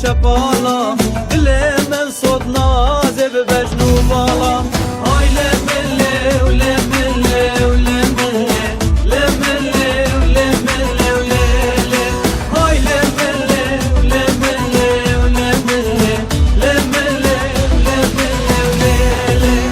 شپالا دل من صد نازه به بجنو بالا های لمله و لمله و لمله لمله و لمله و لله های لمله و لمله و لمله لمله و لمله و لله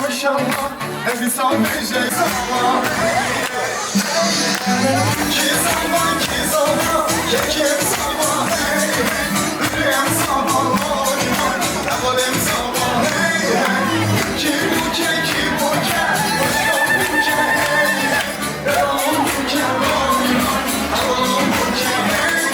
Maşallah, hep sabrecek zaman. Ki zaman, kekim sabah, hey, ürem sabah, oy, evalim sabah, hey, ki buke, başka buke, hey, devam buke, oy, evalim buke, hey.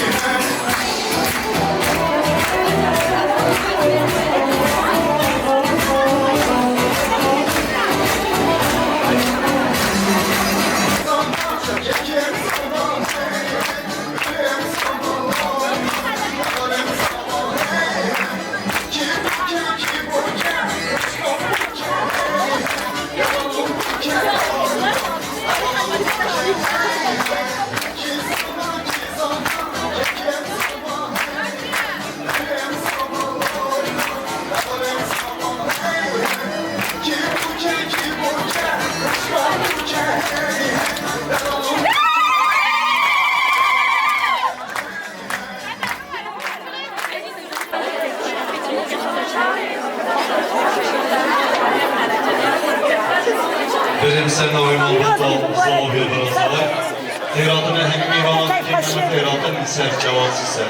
Benim sen oyun oldu o bir burası. Heyratına hem ivanın kendime heyratın ise cevap ise.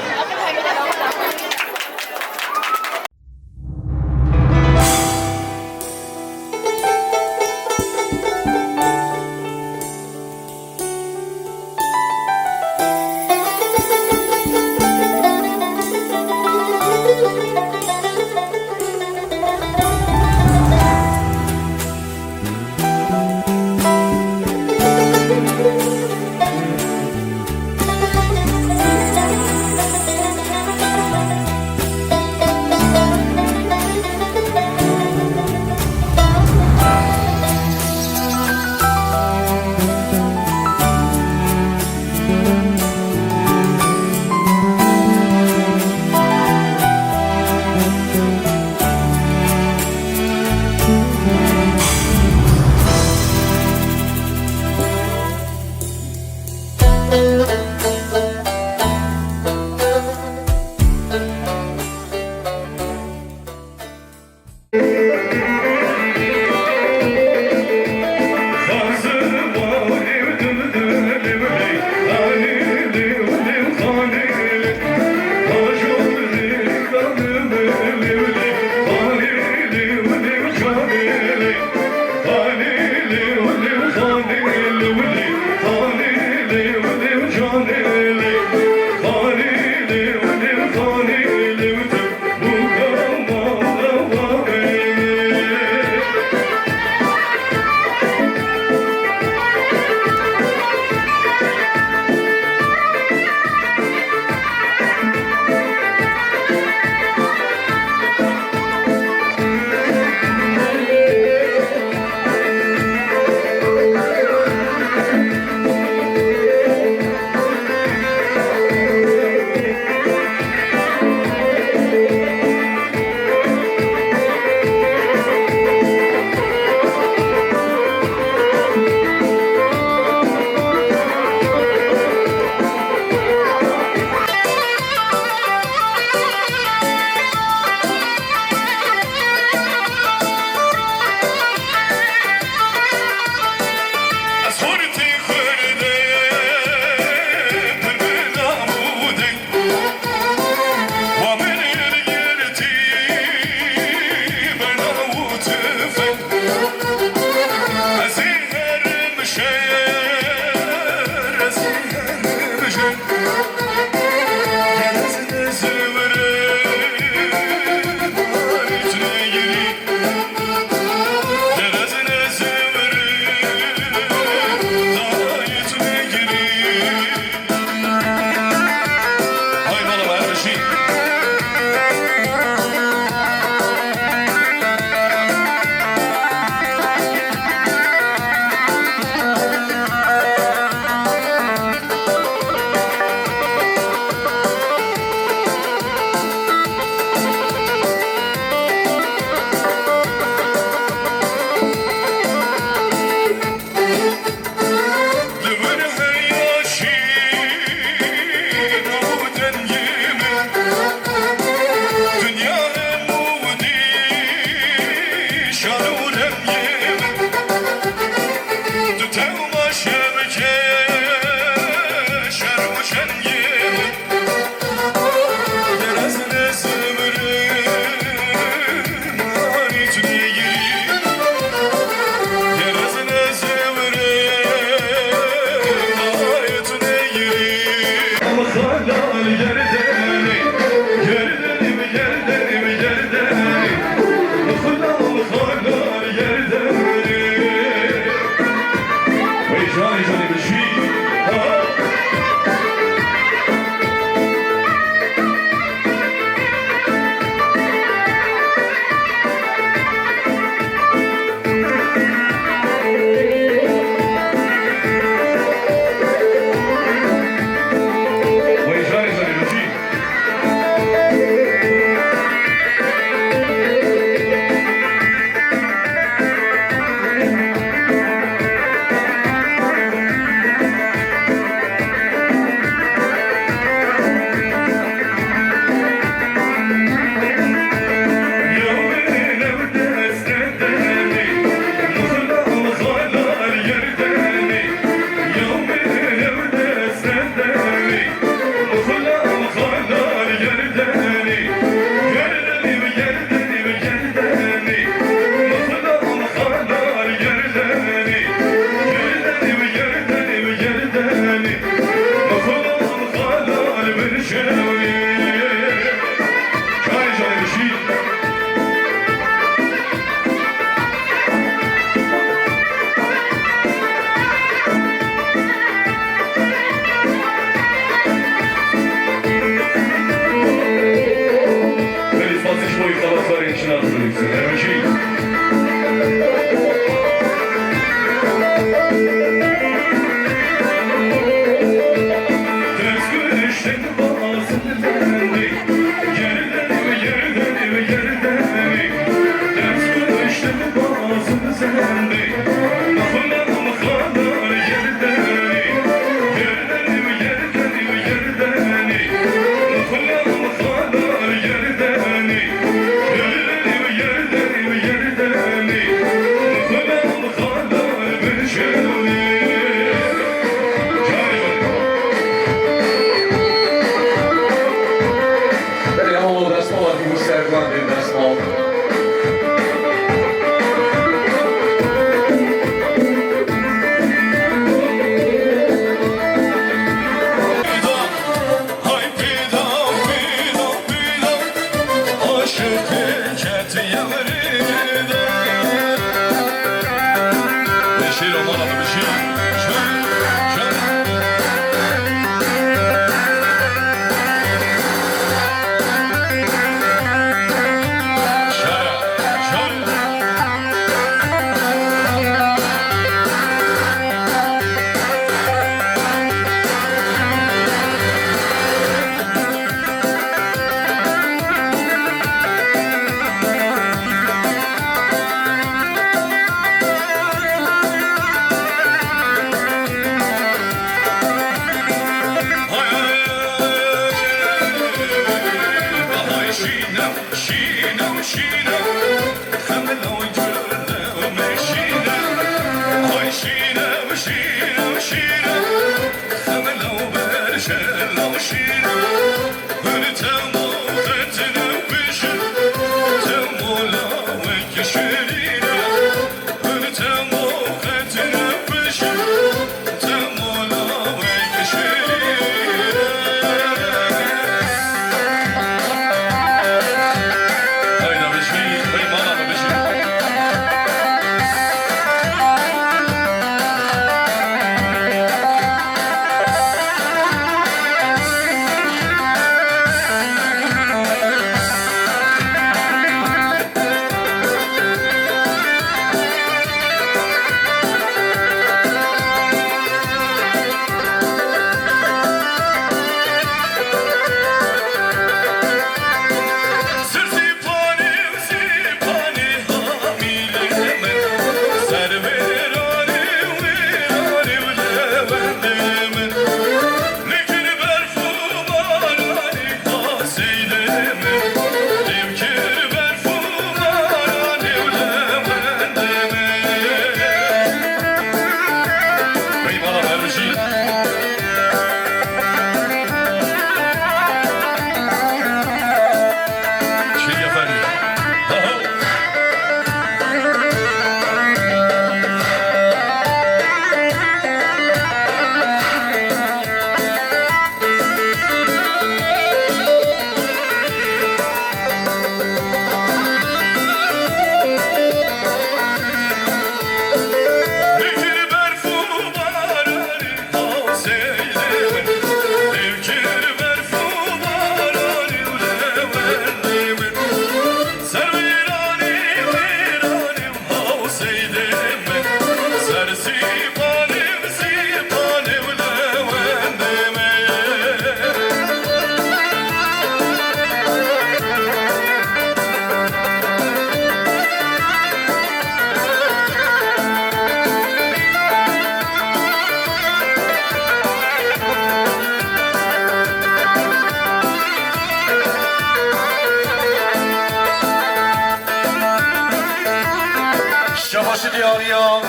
Şabaşı diyarıya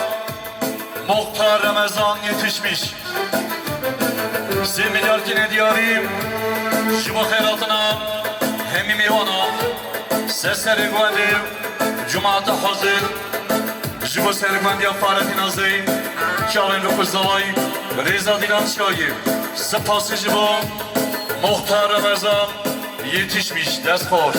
Muhtar Ramazan yetişmiş. Sen milyar ki ne diyarıyım şu bu hayratına hem meyvana sesleri güvendir Cuma'da hazır şu bu sergüvendiya faretin azı Kâvin rüküz zavay Reza Dilan şayı Sıpası bu Muhtar Ramazan yetişmiş. Dest hoş.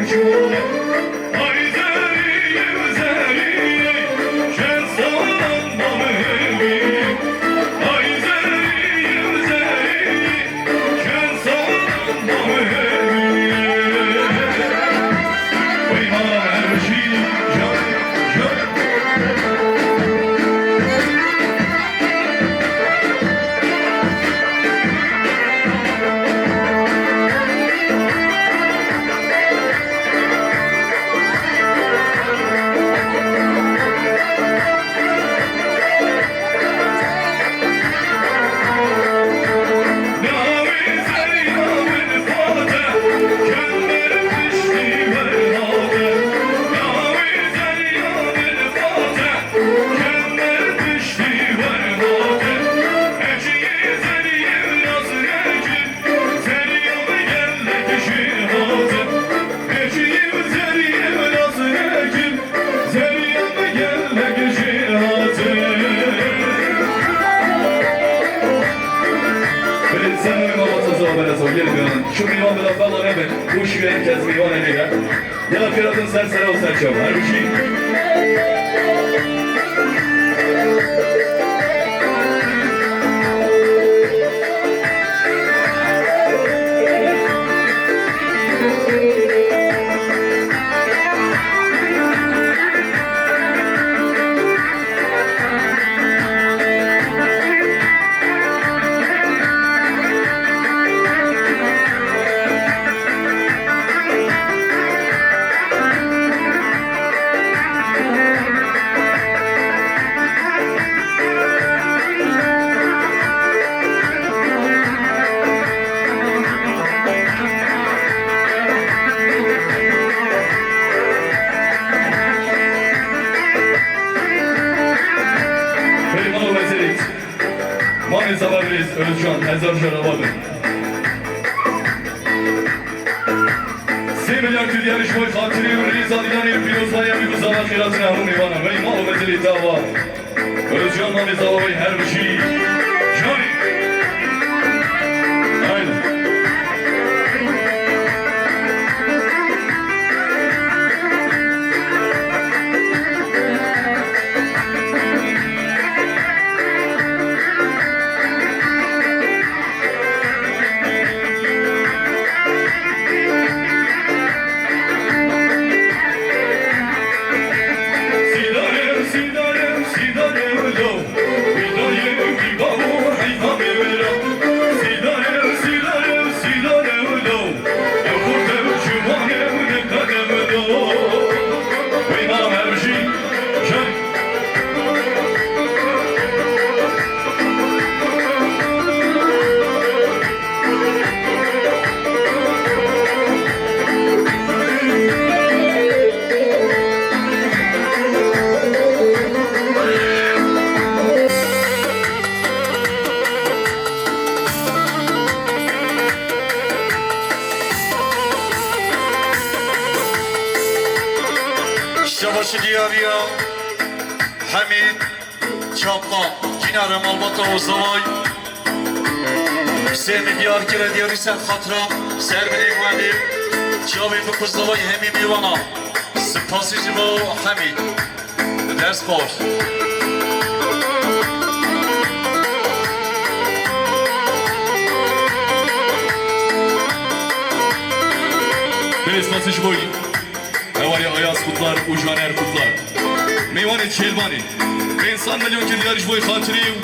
جونه ای زری زری شن سالان بامهمی ای زری زری شن سالان بامهمی وی همشی جان جان شو میوان بلا فلا نبن خوش بیان که از میوان نگه یلا پیراتون سر سره و سر چاپ هر بشی Mami Zabariz, Özcan, Ezar Jarabadı. 3 milyar Türk yarışmayı hatiri Riza Dilan'ı Pirozmaya bir kuzana kirazına Harun İvan'a ve İmalı Vezeli Dava. Özcan Mami Zabariz her bir şey. Johnny. Aynen. Şabaşı diyarıya Hamid Çapla Cinarım Albata Ozavay Hüseyin diyar kire diyarı sen hatıra Serbin Ekmendi Çabi bu kuzlavay Hemim İvana Spasıcı bu Hamid Ders boş Bir spasıcı boyu Evvali Ayaz kutlar, Ucaner kutlar. Meyvane Çelmani. İnsan milyon ki yarış boyu hatırıyım.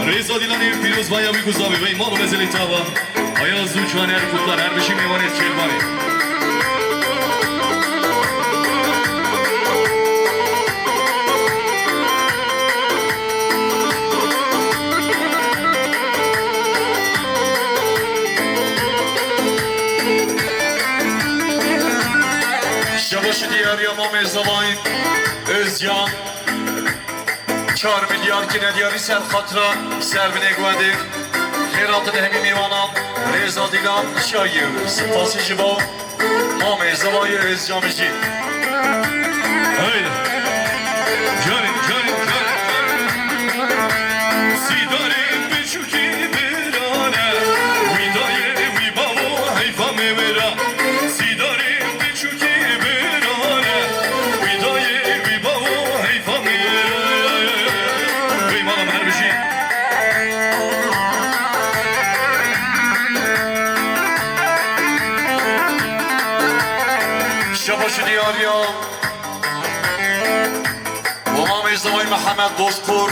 Reza Dilan'ı Firoz Bayavi Kuzavi ve İmam Vezeli Tava. Ayaz Ucaner kutlar. Her bir şey Meyvane Çelmani. Şabaşı diyar yamam ezavay Özcan 4 milyar kine diyarı sen hatıra Serbin Ekmendi Heratın hemi mivanam Reza Dilan Şayir Spasıcı bu Mam ezavay Özcan Müjdi Haydi Canım canım Sidarim biçuki birane Vidaye vibavo hayfa mevera Sidarim biçuki şu diyar ya Umam İzdavay Mehmet Dostkur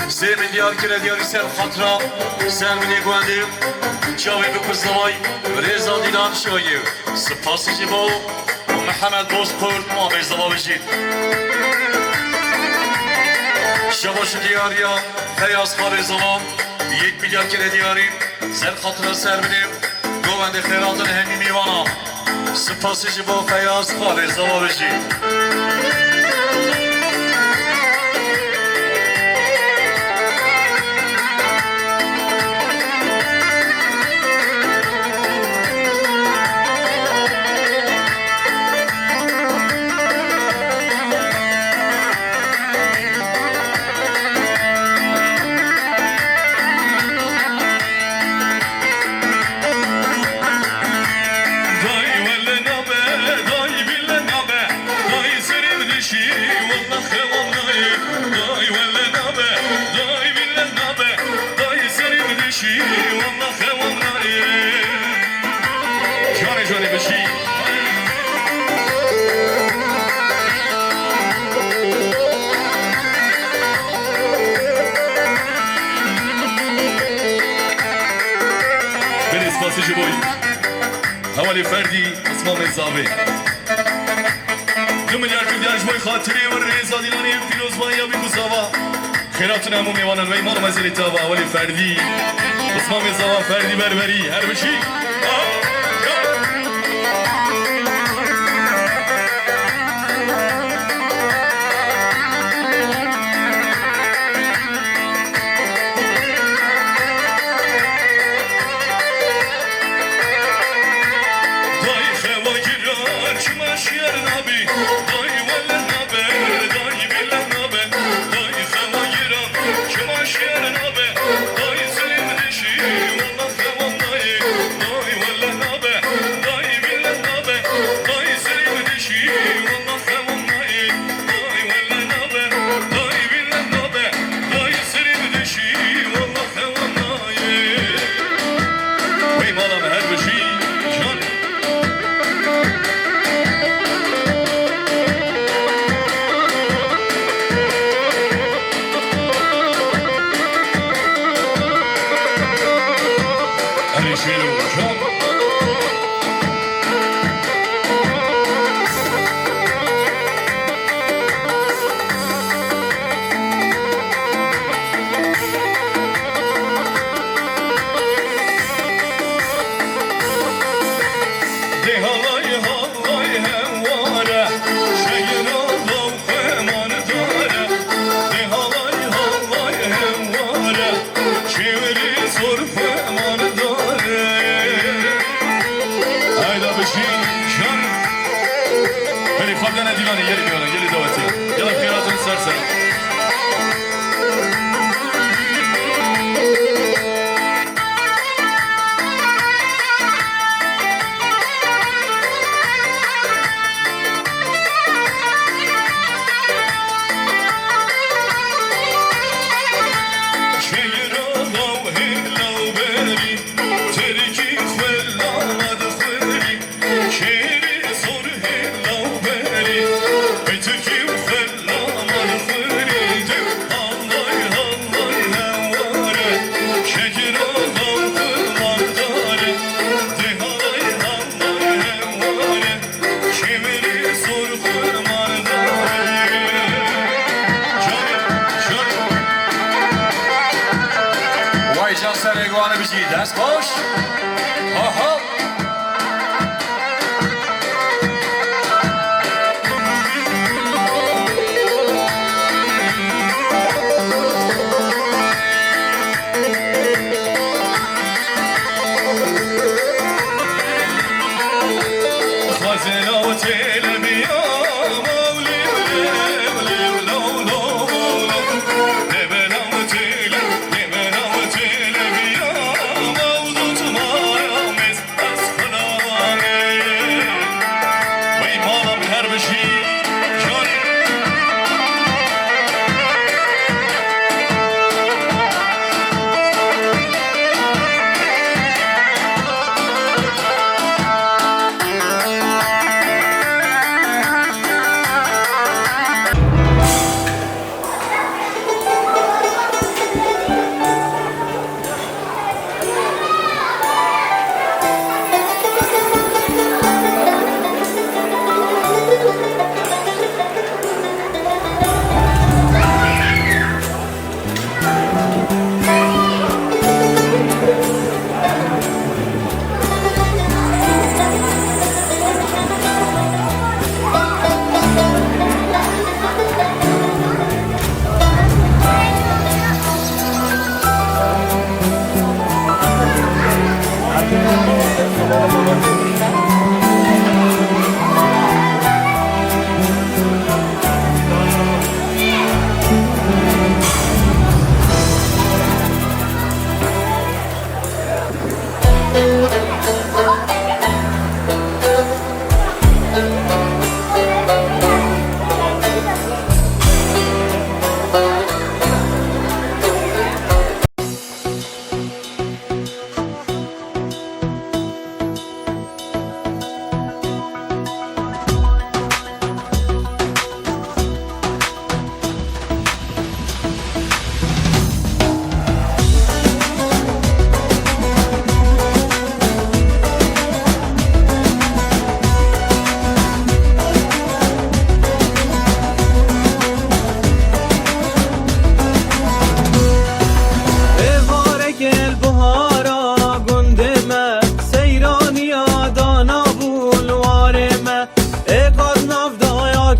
Sevmi diyar kire diyar isen hatıra Selmini güvendim Çavi bir kızlavay Reza Dilan şayı Spasıcı bu Mehmet Dostkur Umam İzdavay Jid Şabaşı diyar ya Feyyaz Kare zaman 1 milyar kere diyarim Zer hatıra serminim Güvende khairatın hemi mivana Spasıcı bu Feyyaz Kare zaman Jid حوالی فردی اسمام زاوی 2 میلیارد دیارش بای خاطری و رضا دیلانی پیروز بای یا بیگوزاوا خیراتون همون میوانن و ایمان مزیلی تاوا حوالی فردی اسمام زاوا فردی بربری هر بشی Ders boş. Ho ho.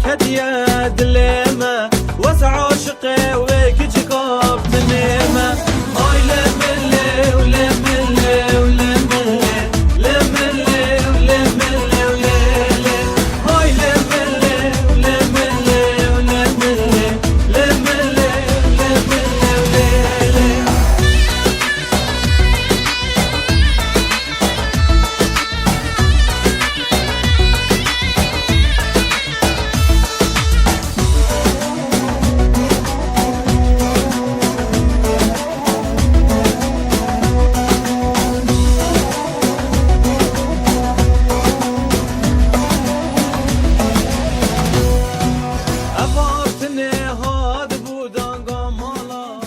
هدية دليمة وسع عشقي ويك جكاب تنيمة هاي لملي ولملي ولملي لملي ولملي وليلي هاي لملي ولملي ولملي لملي ولملي وليلي أفارتني هاد بودان قمالا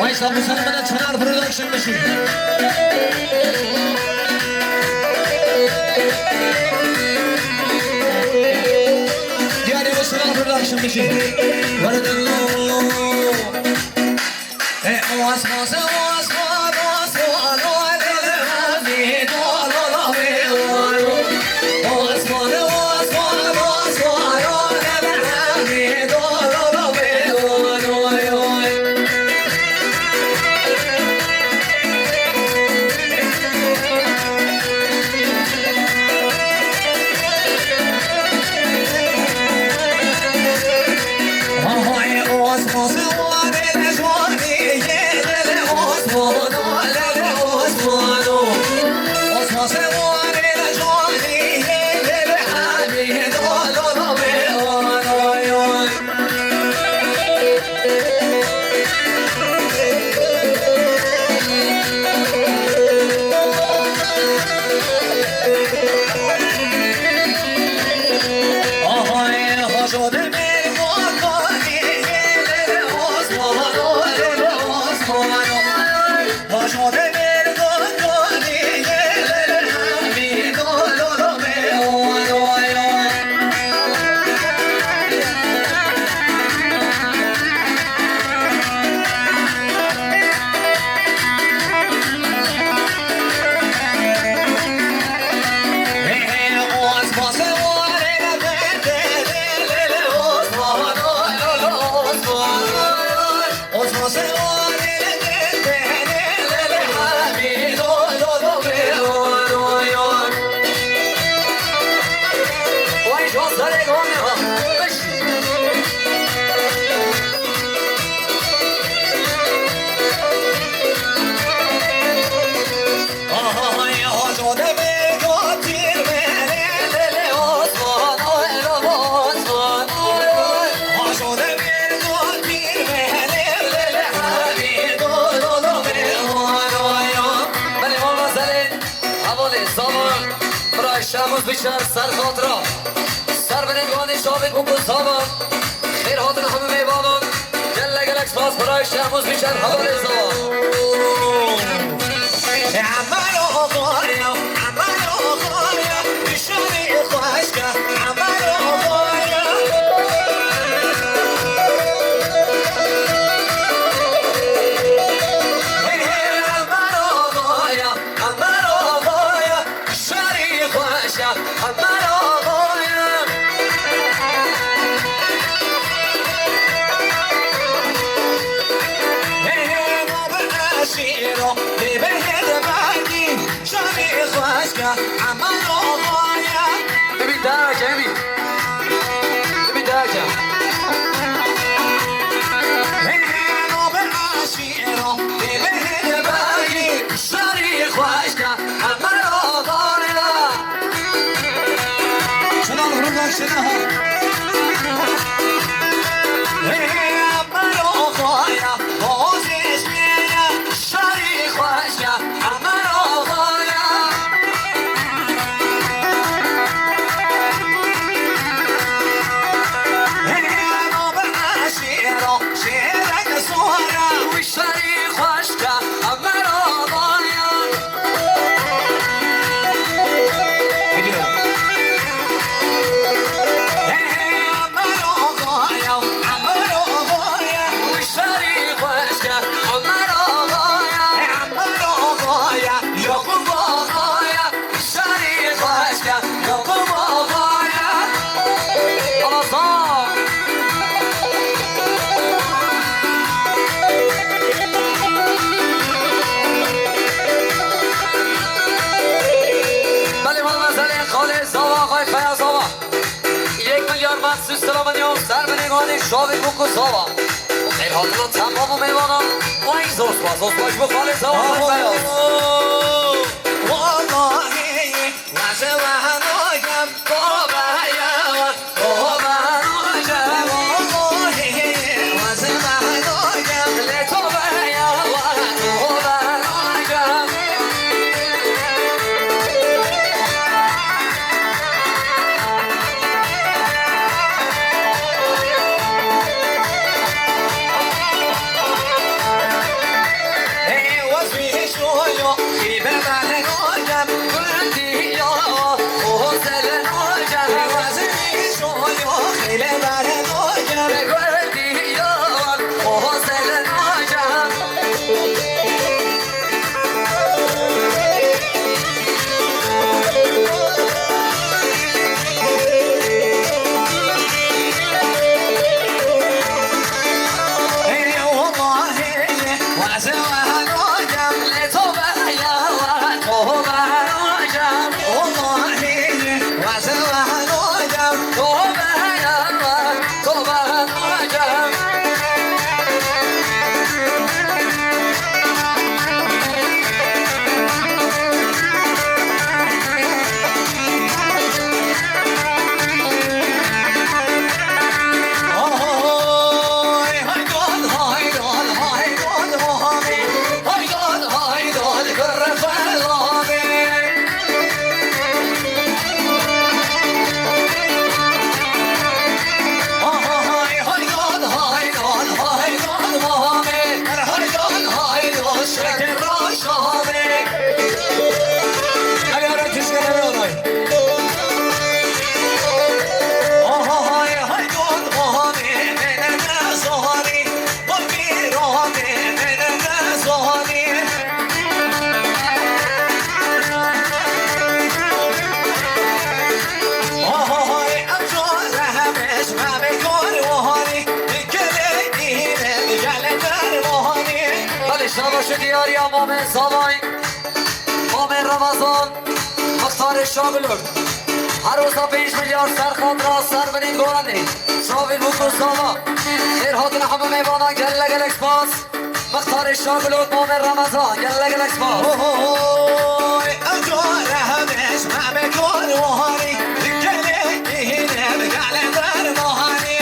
Oysa bu sene bana Çınar Production Machine. Diğeri bu Çınar Production Machine. شموز بیشتر سر خاطرا سر به نگانی شابید بکن سامان خیر حاطن همه میبانان جل گلک سپاس برای شموز بیشتر حوالی زمان عمل آقایا عمل آقایا بیشتری خوشگه عمل آقایا عمل آقایا عمل آقایا بیشتری خوشگه عمل آقایا شیرو به بهد بگی شمی خوشگه عمل آقایا ببین درکه ببین درکه اینو به شیرو به بهد بگی شمی خوشگه عمل آقایا شنان رو شنه ها مخصوص سلام یا سر به نگانی شاوید بکو ساوا خیر حاضر تمام و میوانم و این زوست باز بخاله سوا خوش بیاز شاباش دیاری امام زوای امام رمضان مختار شاگلور هر روزا 5 میلیارد سرخان را سر بنید گورنی شاوید بکر ساوا خیر حاضر همه میوانان گله گل اکسپاس مختار شاگلور امام رمضان گله گل اکسپاس اجار همش همه کار وهانی گله دیهنه بگله در مهانی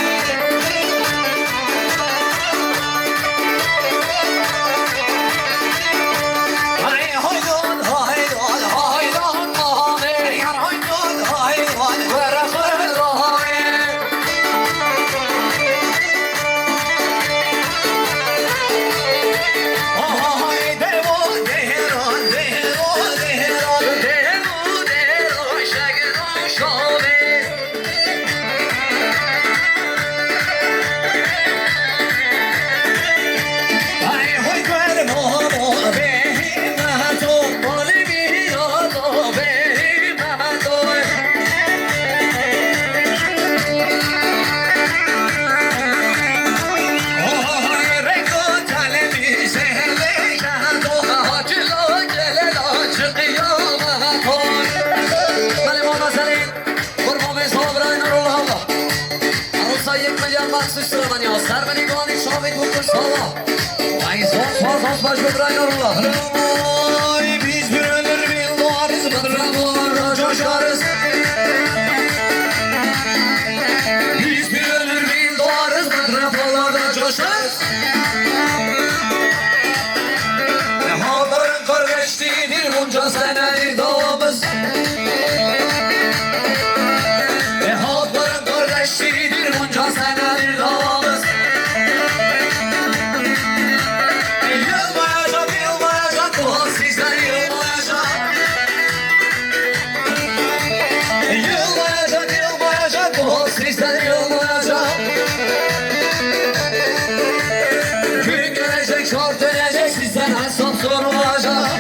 سر به نگانی شاوید بکر ساوا و این زوز باش ببرای نورالله Oy biz bir ölür bir doğarız Mıdrablarda coşarız Biz bir ölür bir doğarız Mıdrablarda coşarız Halların kardeşliğidir bunca senedir davamız Halkların kardeşliğidir bunca senedir davamız Yılmayacak bu hal sizden yılmayacak Yılmayacak bu hal sizden yılmayacak Gün gelecek şart dönecek sizden hesap sorulacak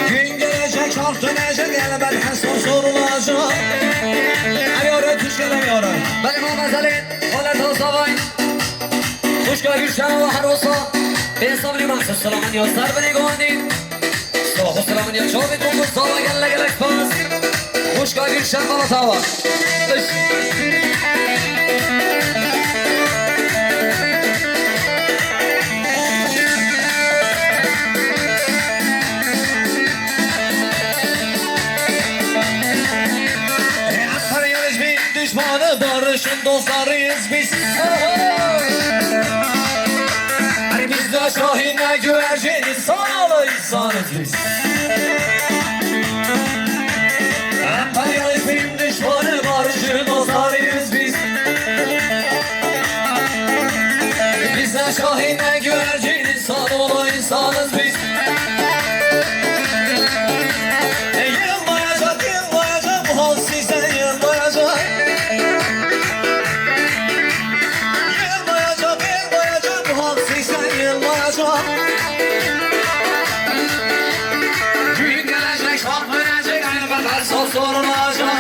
Gün gelecek şart dönecek elbet hesap sorulacak Ayara düşelim yara Benim o mezelin Halet Zavay Kuşka Gülşen ve Harosa Ben sabri mahsus salaman ya Sar beni gondi Soğuk salaman ya Şovit Bukur Sava gelle gel ekspans Hoşgeldin Şenbala Tava. Tanıyoruz bir düşmanı, barışın dostlarıyız biz. Hani biz de şahinle güvercin, insanlı insanız biz. Tanıyoruz bir düşmanı, barışın dostlarıyız biz. Biz de şahinle güvercin, insanlı insanız biz. Yılmayacak, yılmayacak, bu hal sizden yılmayacak. Yılmayacak, yılmayacak, bu hal sizden yılmayacak. Gün gelecek, şart verecek, elbette söz sorulacak.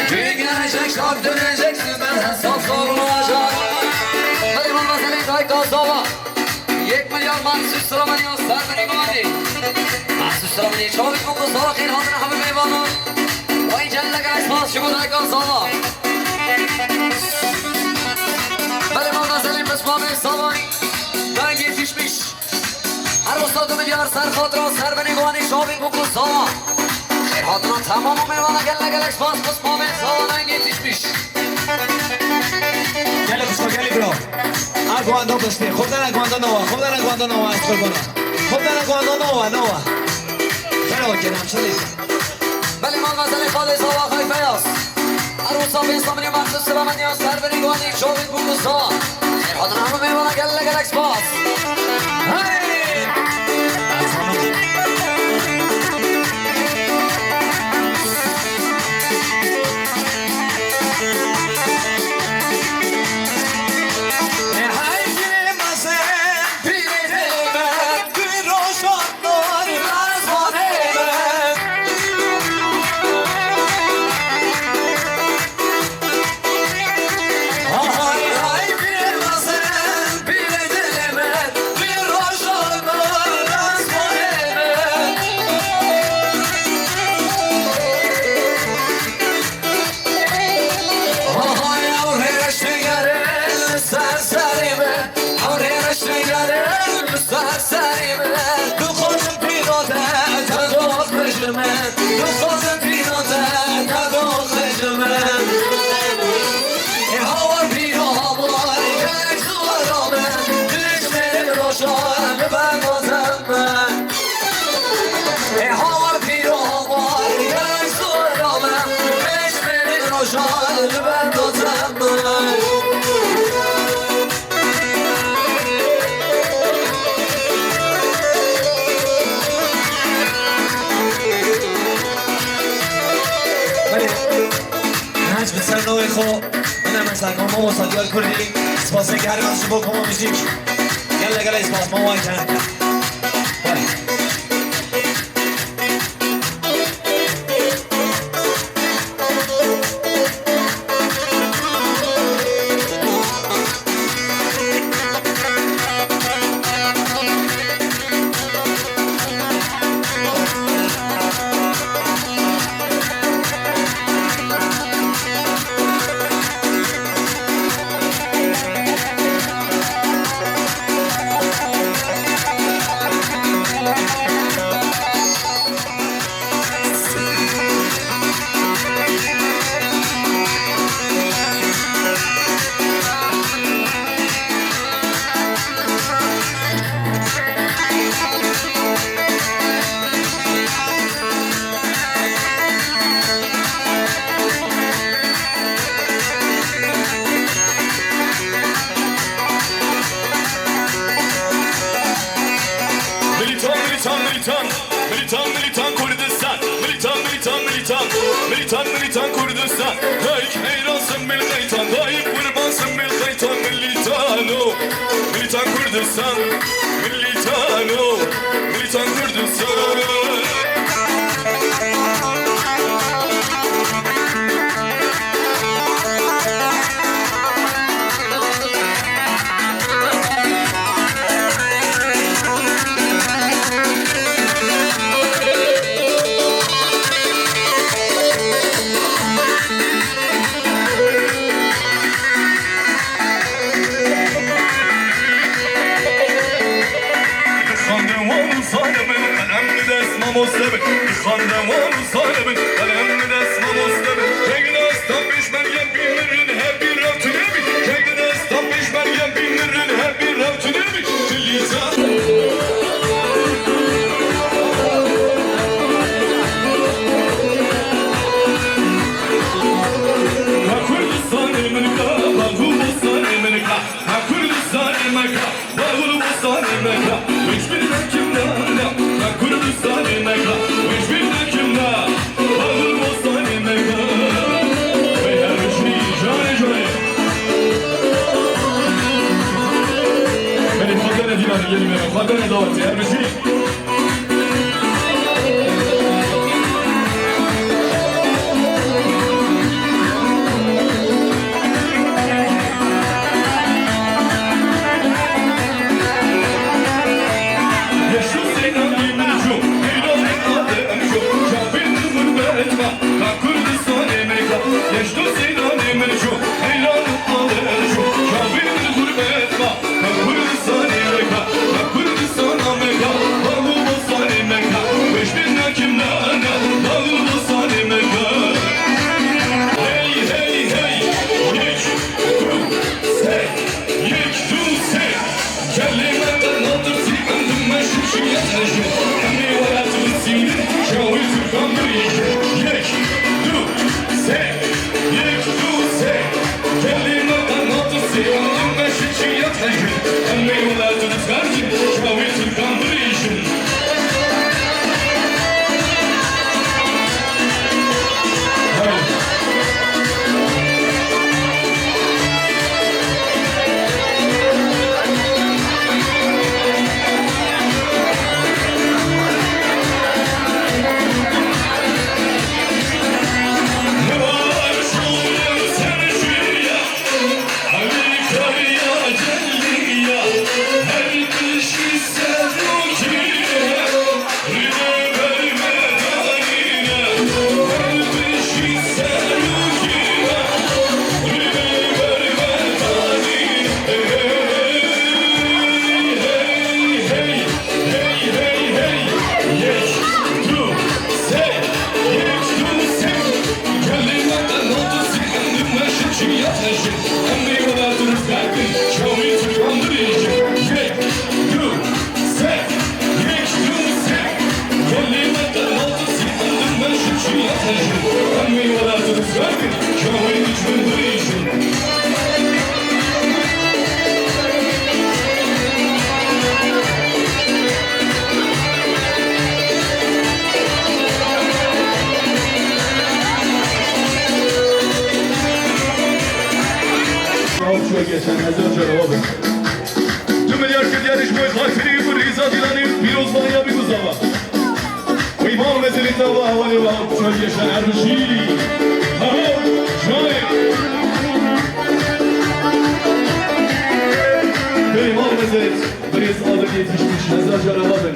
Gün gelecek, şart dönecek, elbette söz sorulacak. Hadi bana seni kayka zava. 1 milyar mahsus sıramanı yok, sermeni gani. Mahsus sıramanı çabuk bu kızlara khir hadına habib eyvanı. Vay celle gel esmas şukur kayka zava. Hadi bana seni besmami savani. Ben yetişmiş. Her ustadı milyar ser hatıra sermeni gani çabuk bu kızlara. Khir hadına tamamı meyvana gelle gel esmas besmami savana yetişmiş. Gel kuşma, gel bro. Aguando peste, joder aguando nova, joder aguando nova, esto bueno. Joder aguando nova. Pero que no chale. بله من غزل خالص هوا خیلی بیاس عروسا به سامنی مخصوص سلامتی ها سر بری گوانی شوید بگوزا خیر حاضر همه میوانه گل گل اکسپاس Hey! برنامه خو من مثلا ما مصادیال کردی اسپاس گرم از شبا کما میزیک گله گله اسپاس ما وای کنن Militan Kurdistan Hayk heyransın bil gaytan Hayk kurbansın bil gaytan Militano Militan Kurdistan Militano Militan Kurdistan صاحبن قلم دست ما مستبن خاندمان صاحبن قلم دست ما مستبن که دستم پیش مریم بیمرن هر bir رفت نمی که دستم پیش مریم بیمرن هر bir رفت نمی خاطر دارت هر بشی geçen hazır cevabı. Tüm milyar yarış boyu hatiri bu riza dilanı Firoz Banya bir uzava. İmam mezeli tava havalı var çöl geçen her bir şey. Ha şöyle. İmam mezeli bir adı yetişmiş hazır cevabı.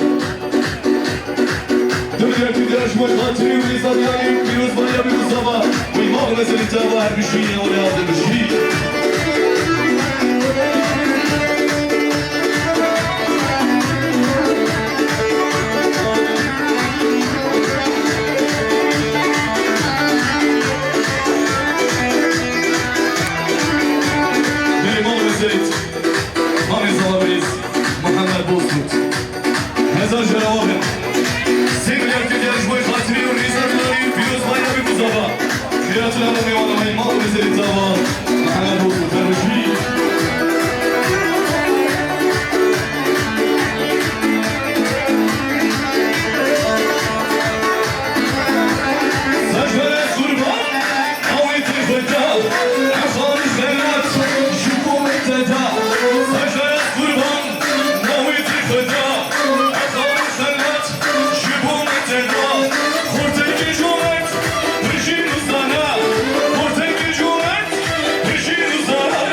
Tüm milyar yarış boyu hatiri bu riza dilanı Firoz Banya bir uzava. İmam mezeli tava her bir şey oraya adı bir şey. Kurtay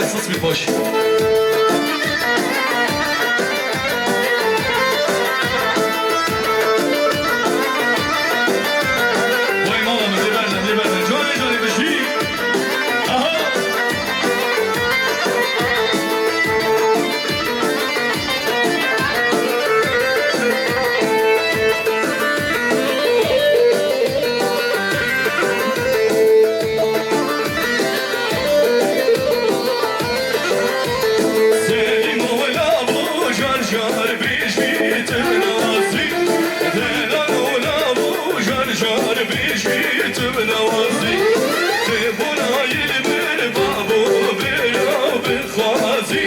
sus bir boş. Vay malamı liberden Johnny bir şey. Aha. Senin ola bu jar jar bir şey tınavazı. Senin ola bu jar jar bir şey tınavazı. Te buna bir babu bir abi khazi.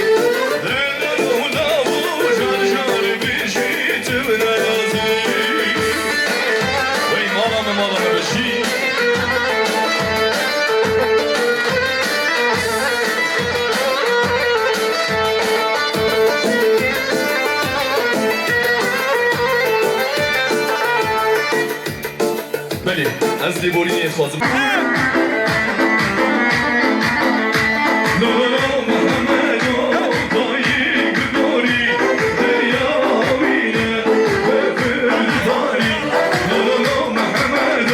Senin ola bu jar jar bir şey tınavazı. Vay malamı bir şey. بله از لیبورینی خوازم لالا محمد دایی گداری دریا وینه و فرداری لالا محمد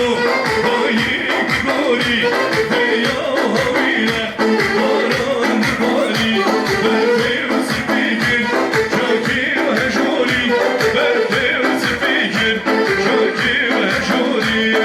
دایی گداری دریا وینه باران باری برفه و سپیکر شاکی و هشوری برفه و سپیکر شاکی و هشوری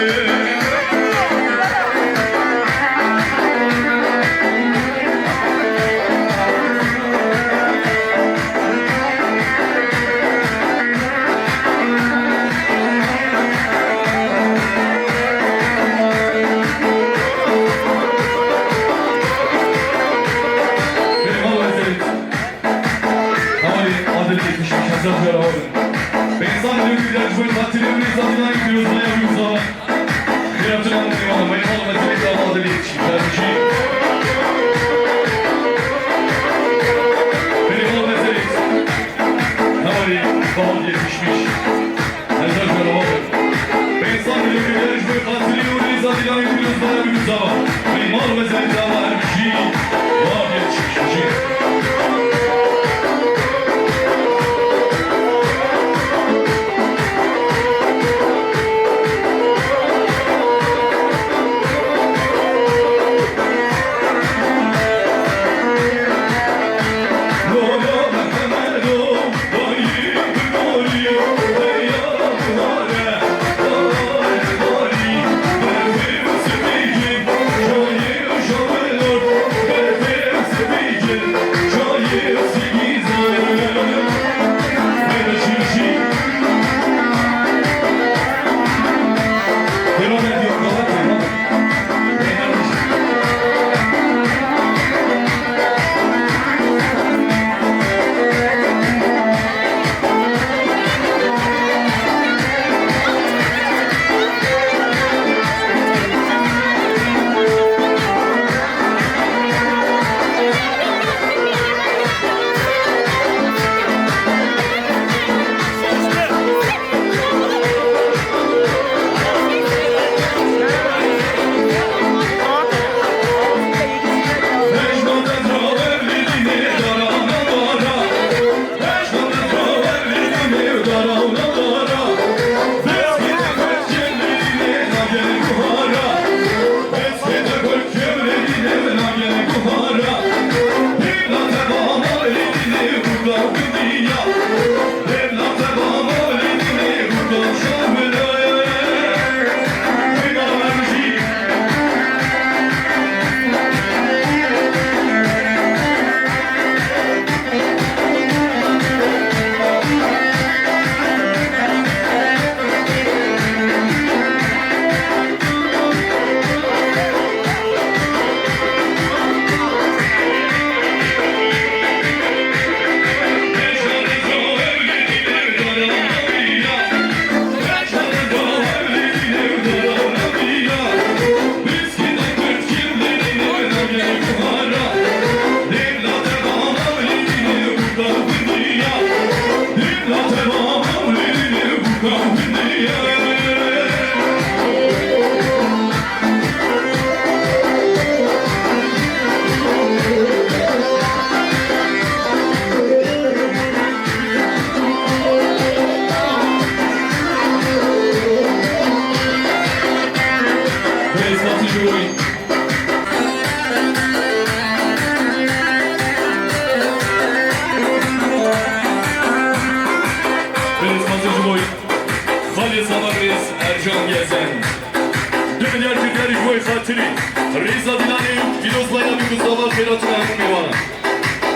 Riza Dilani, Firoz Bayami Mustafa Khairatına Hamim Mevana.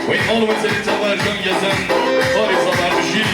Ve İmam Meseli Tava Ercan Gezen, Fariza Mermişi.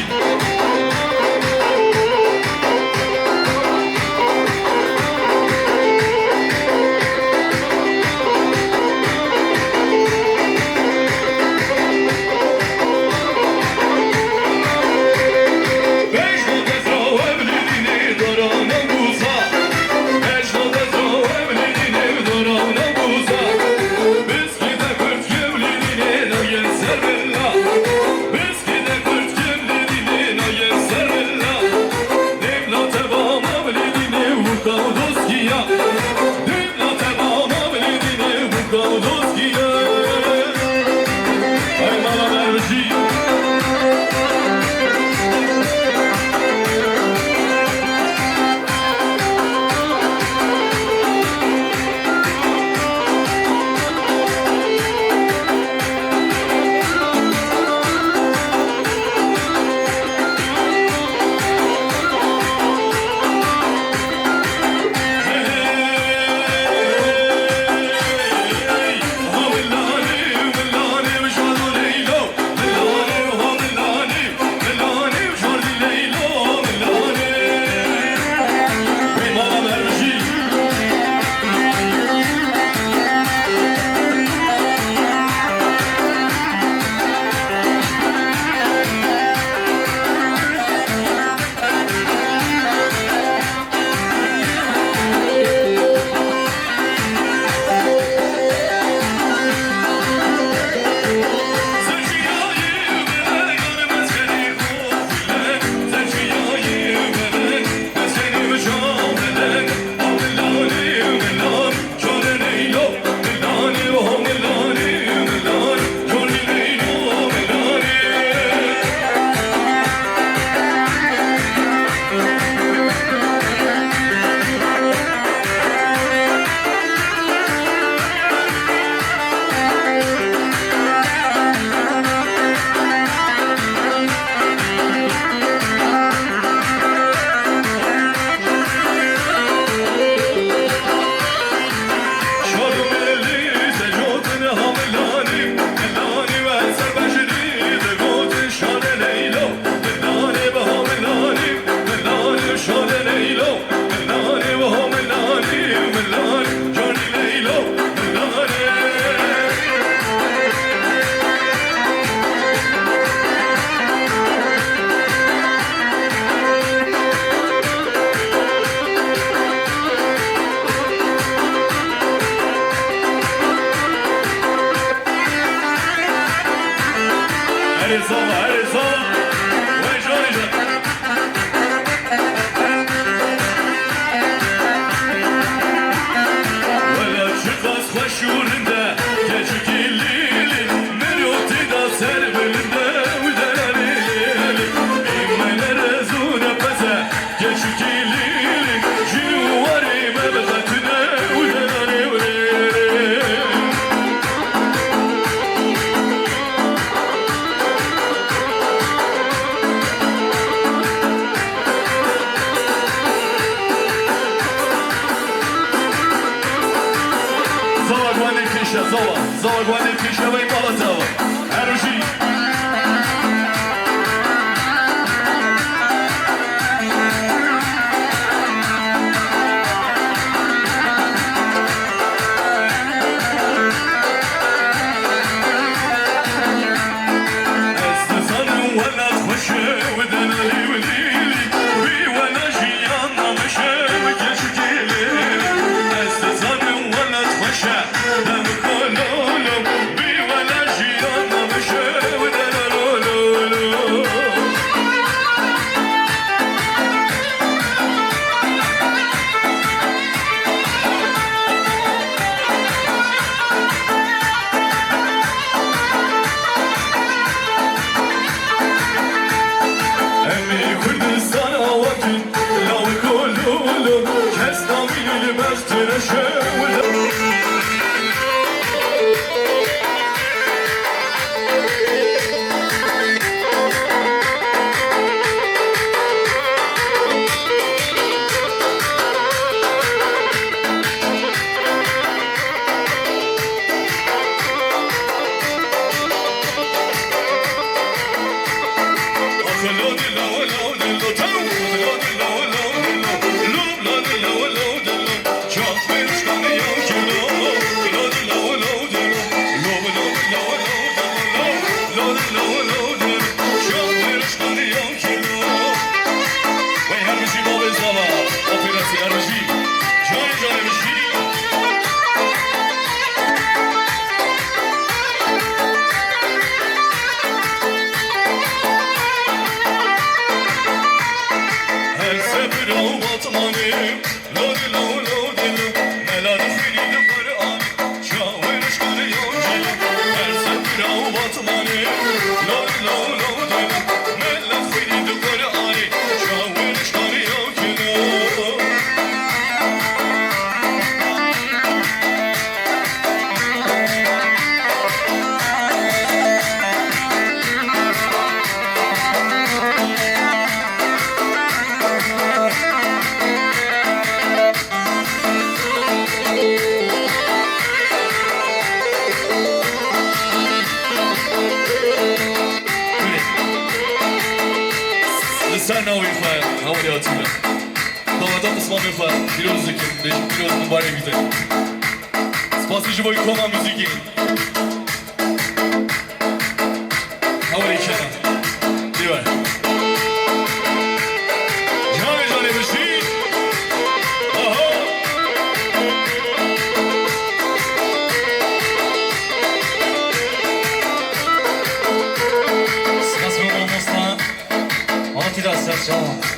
Zała Głady Kiśniowej Polacowa. Erosi. Be when I Sen ne oyun falan? Havali atıyla. Davadan ısmam falan. Biliyoruz ki. Biliyoruz mübarek güzel. Spasıcı boyu koma müziği. Havali kenan. Divar. Canı canı bir şey. Aha. Stasyon olmasına Atilla Sercan.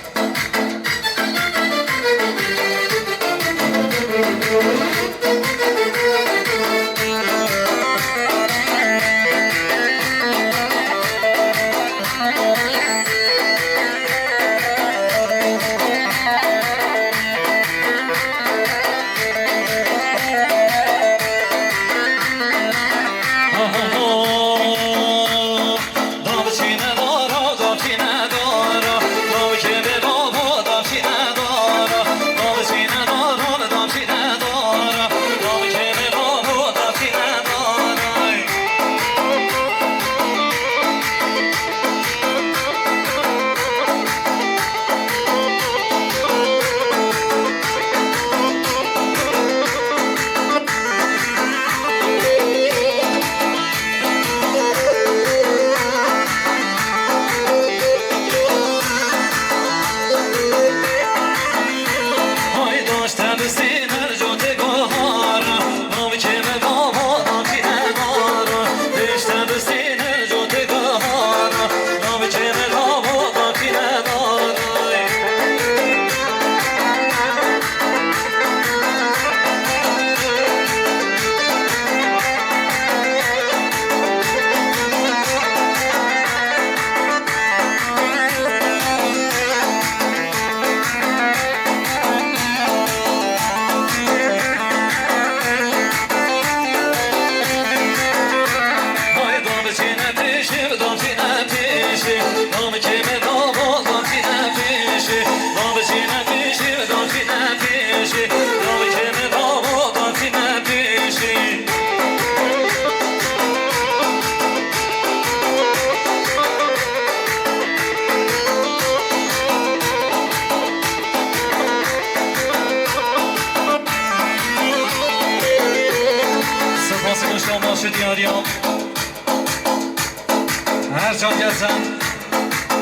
هر جا گزن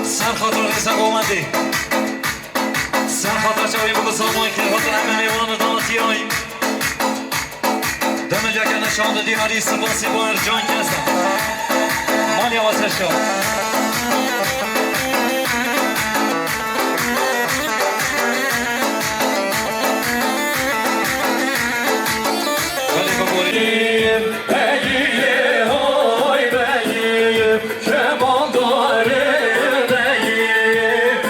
سر خاطر رسق اومدی سر خاطر جایی بگو سامایی که خاطر همه میوان و دانتی هایی دم جگه نشان دادی هری سپاسی با هر جان گزن مالی واسه شد ولی بگوریم بگیه های بگیه کمان داره بگیه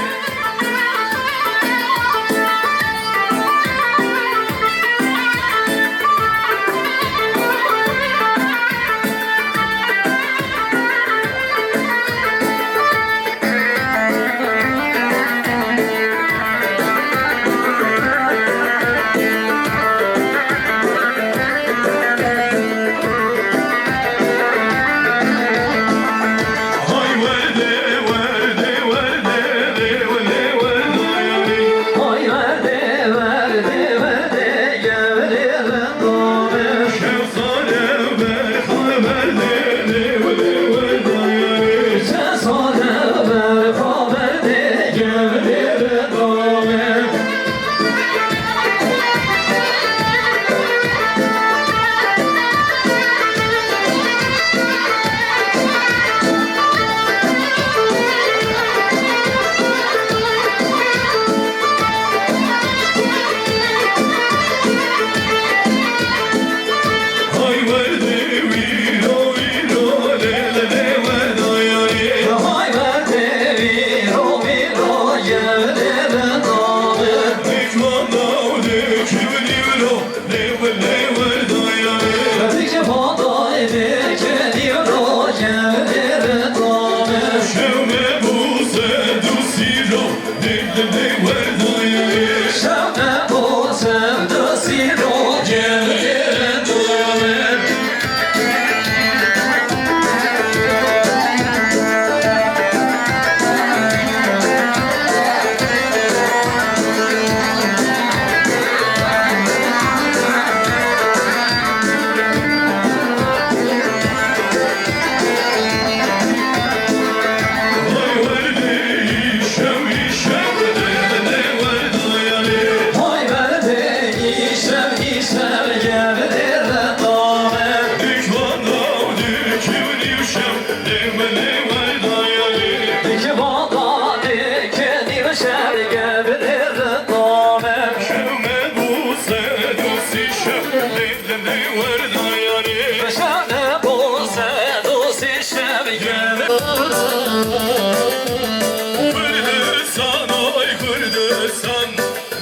Kurdistan oy Kurdistan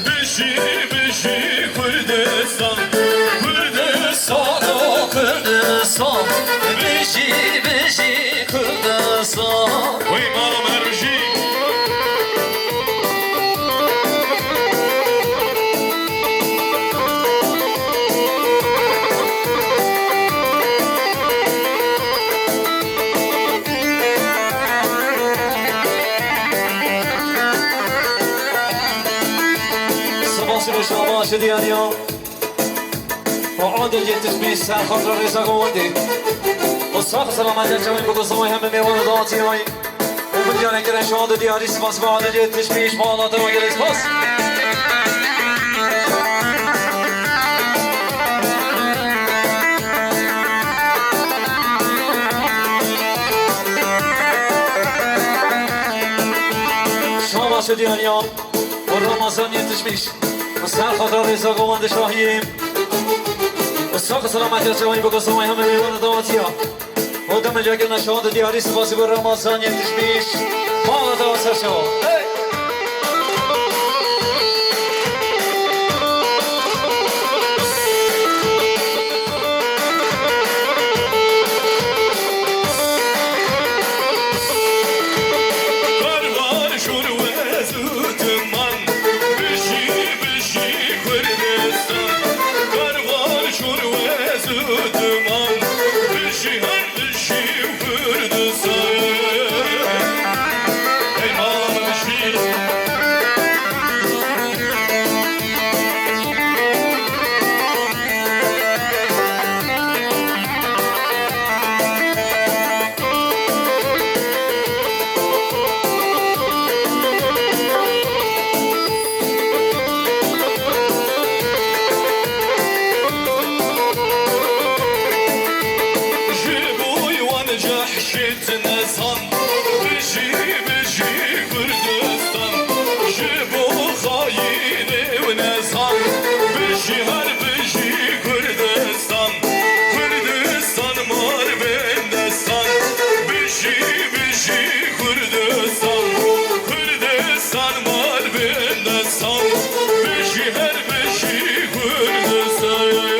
Beşi beşi Kurdistan Kurdistan Sana Kurdistan Beşi beşi Kurdistan Oy malam erji سباسی رو شما شدیان یا وعادل يتشبيش سال خاطر الرزاق وودي والصاق سلامات جميع بقصوي هم ميوان ضاعتي هاي وبديان كده شهادة دياري سباس وعادل يتشبيش مالات وجل سباس شما شديان يا والرمضان يتشبيش وسال خاطر الرزاق وودي شاهيم والساق سلامت جميع بقصوي هم ميوان ضاعتي ودم جاكنا شهادة دياري سباس والرمضان يتشبيش مالات وسرشوا Karvar şurve zıtıman Beşi beşi Kurdistan Karvar şurve zıtıman Beşi her beşi Kurdistan Ey malam beşi جيبوا يوانجح شتنا صن بشي بشي كردستان جيبوا خايني ونصان بشي هر بشي كردستان كردستان مار بندستان بشي بشي كردستان كردستان مار بندستان بشي هر بشي كردستان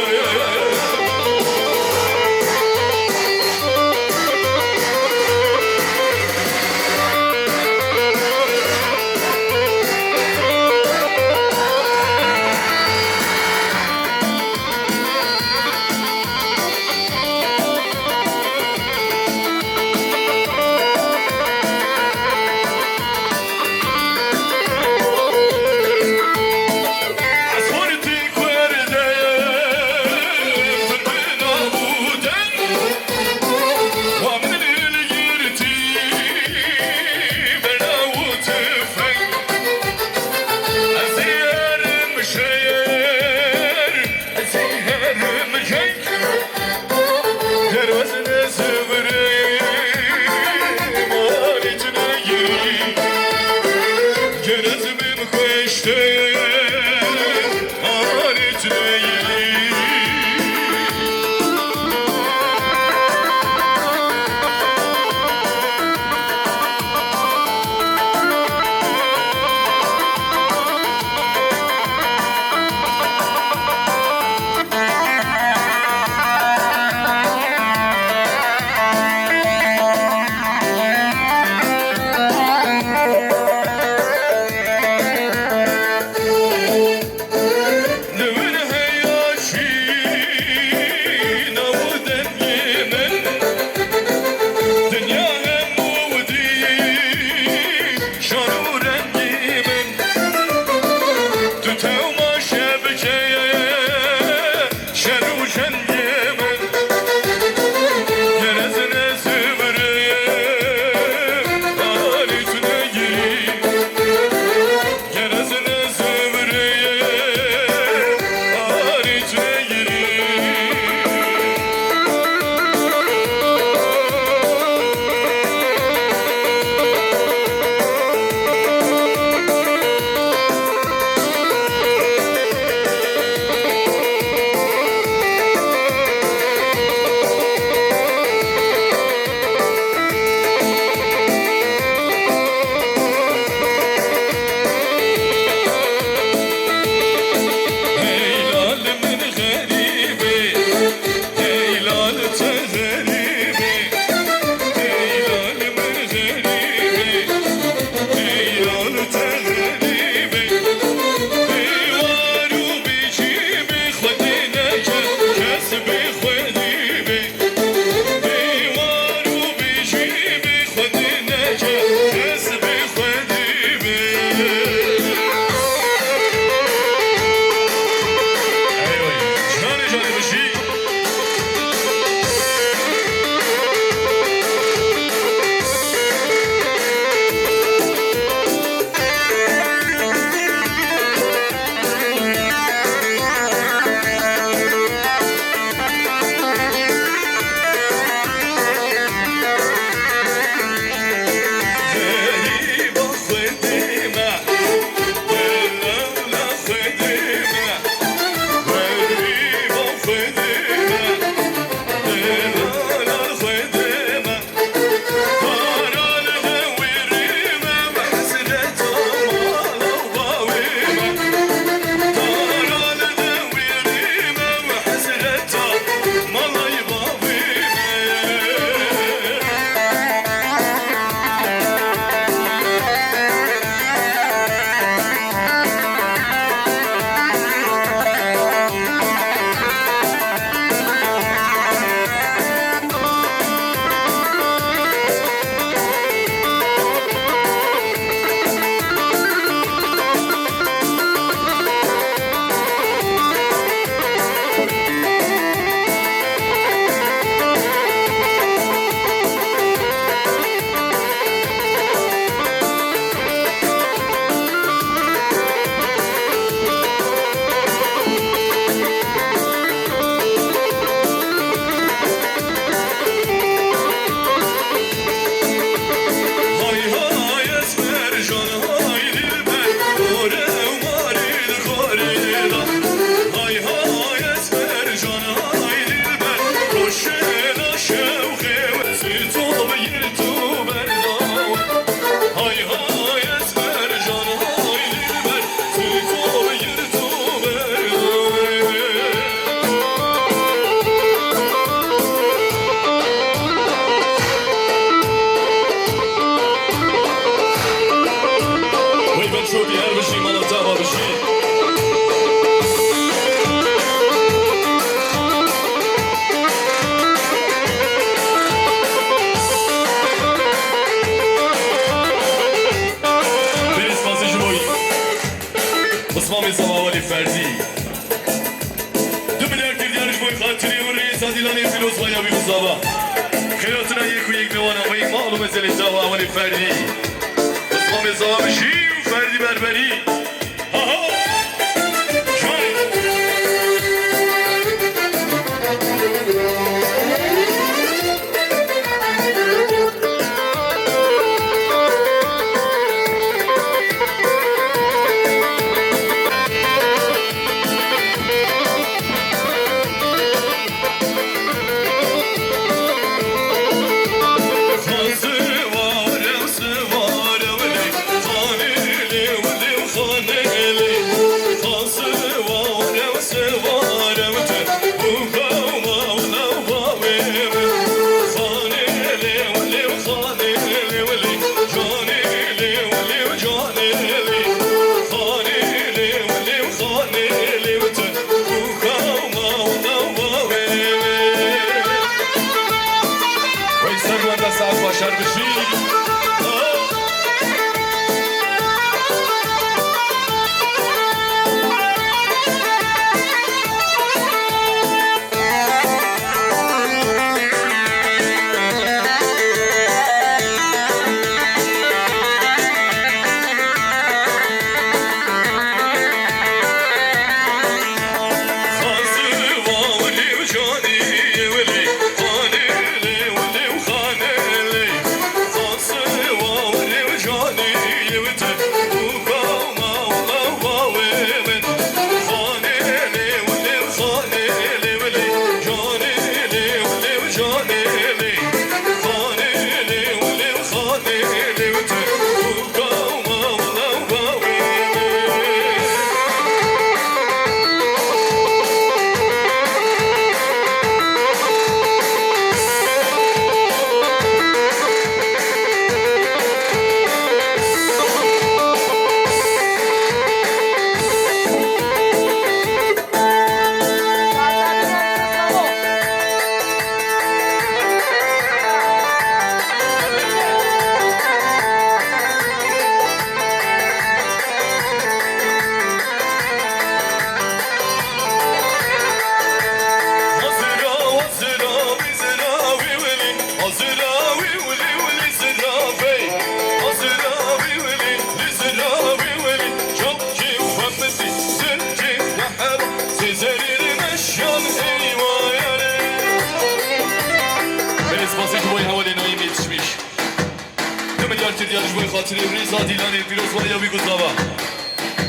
زوا خیراتنا یک و یک میوانم و این معلومه زل زوا اولی فردی اسلام زوا بشی و فردی بربری خاطری ریزا دیلانی پیروز و یابی گذابا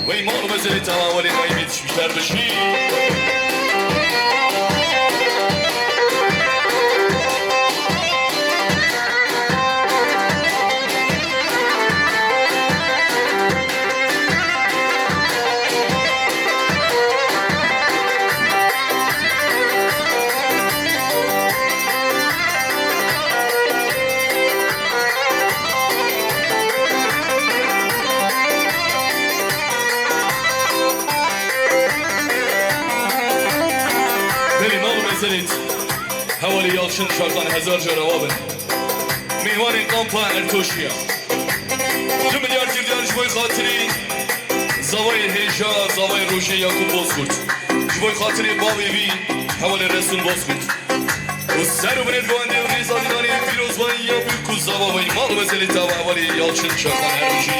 و این مالو بزنی تمام ولی نایی میتش بیشتر بشی حوالی یالشن شارتان 1000 جوابه میوان این قامپا ارتوشیا 2 میلیارد جیردیان جبای خاطری زوای هیجا زوای روشه یاکوب بازگرد جبای خاطری باوی بی حوالی رسول بازگرد و سر و برد گوانده و ریزا دیدانی پیروز بایی یا بیرکو زوا بایی مال بزلی تا و حوالی یالشن شارتان ارتوشی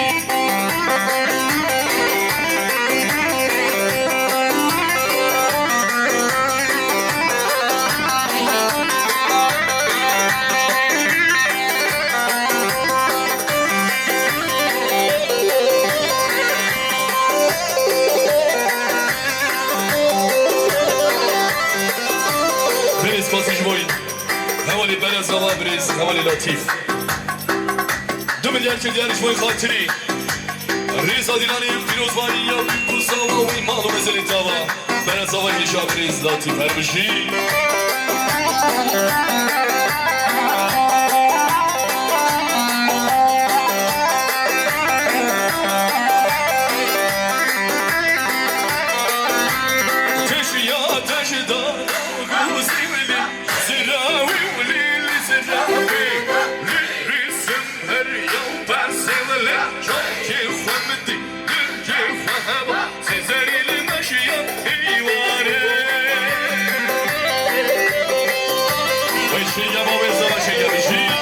حوالی برز زوا بریز حوالی لطیف 2 میلیارد جیردیان جبای خاطری ریزا دیلانی پیروز بایی یا بیرکو زوا و این مالو بزلی تا و برز زوا هیجا بریز لطیف هر بشی savaşa gelişi.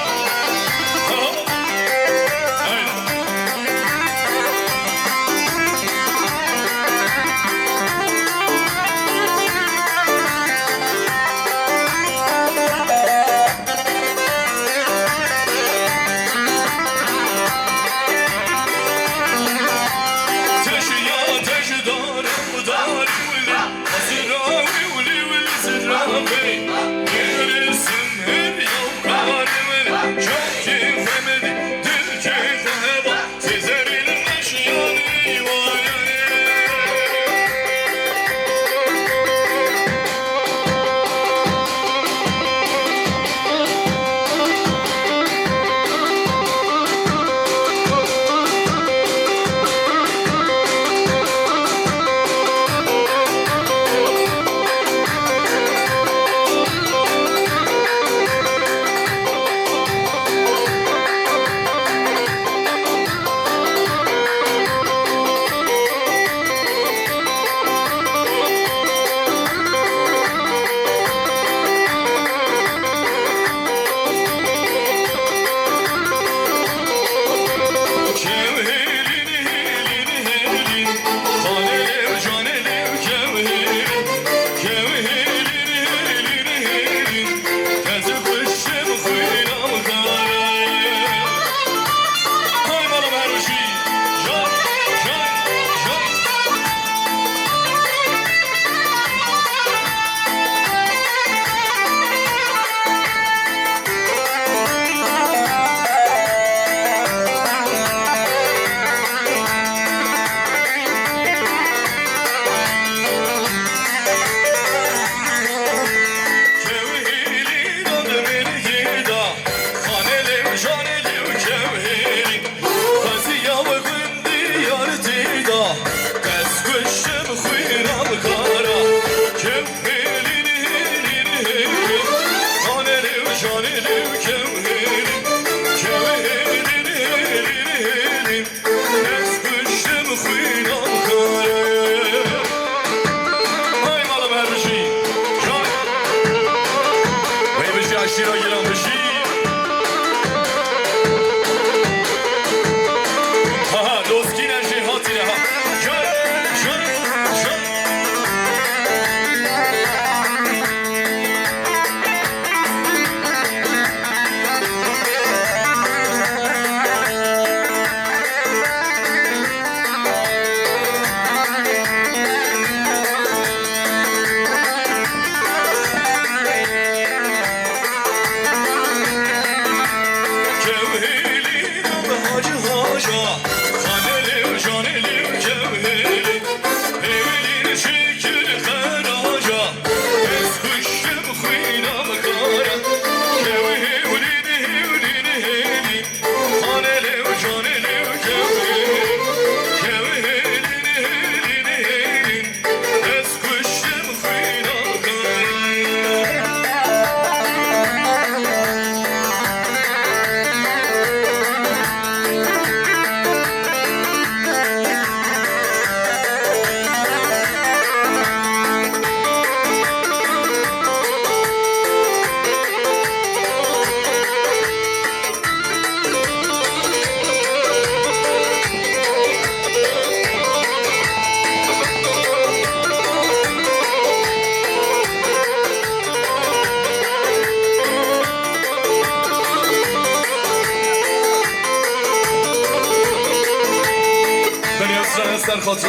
سر خاطر